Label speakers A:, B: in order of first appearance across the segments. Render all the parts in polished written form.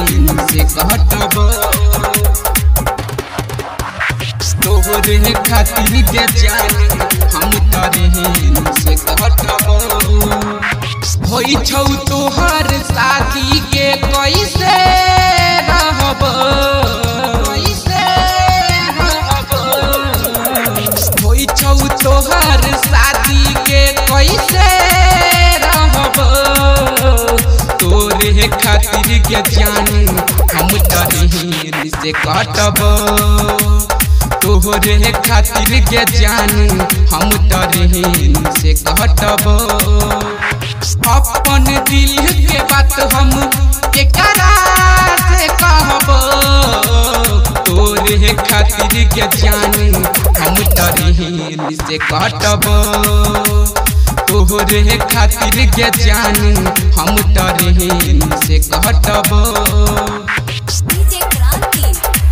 A: train से कटब तोहरे खातिर के जान हम ट्रेन से कटब होई छौ तोहर शादी के कैसे रहब होई छौ तोहर शादी के कैसे रहब तोरे खातिर के जान हम ट्रेन से कटब तोहरे खातिर के जान हम ट्रेन से कटब अपन दिल के बात हम केकरा से कहब तोरे खातिर के जान हम ट्रेन से कटब तोहरे खातिर के जान हम ट्रेन से कटब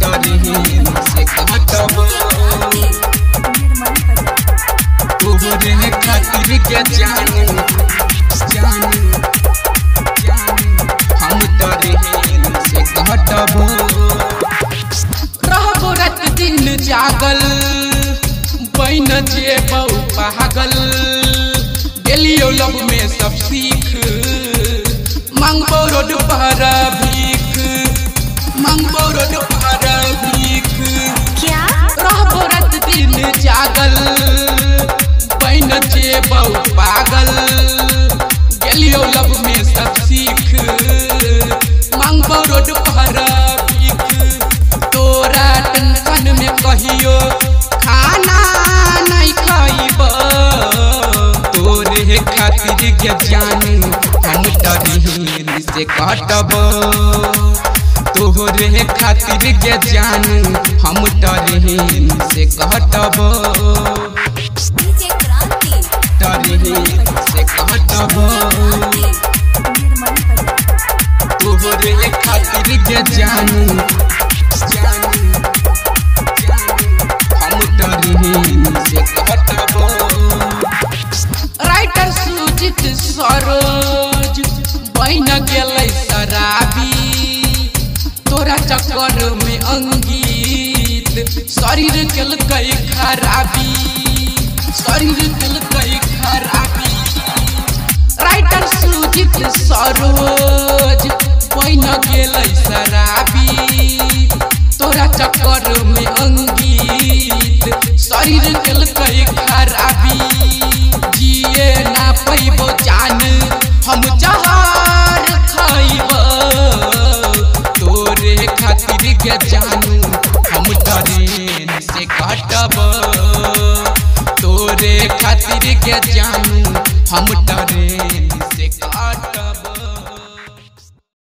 A: ट्रेन से कटब तोहरे खातिर के जान हम ट्रेन से कटब रहबो रात दिन जागल बन जे बहु पागल गेलियो लब में सब सीख मांगबो रोड पर भीख मांगबो रोड पर भीख
B: क्या
A: रहबो रात दिन जागल बन जे बहु पागल गेलियो लब में सब सीख मांगबो रोड पर भीख तोरा टेंशन में कहियो खाना नहीं खाइब तोरे खातिर के जान हम ट्रेन से कटब तोहरे खातिर के जान हम ट्रेन से कटब ट्रेन से कटब तोहरे खातिर के जान हम ट्रेन से कटब राइटर सुजित सरोज बन गेलै शराबी तोरा चक्कर में अंकित शरीर केलकै खराबी शरीर केलकै खराबी राइटर सुजित सरोज बन गेलै शराबी तोरा चक्कर में अंकित शरीर केलकै खराबी जिए ना पैबो जान हम जहर खाइब तोरे खातिर के जान हम ट्रेन से कटब तोरे खातिर के जान हम ट्रेन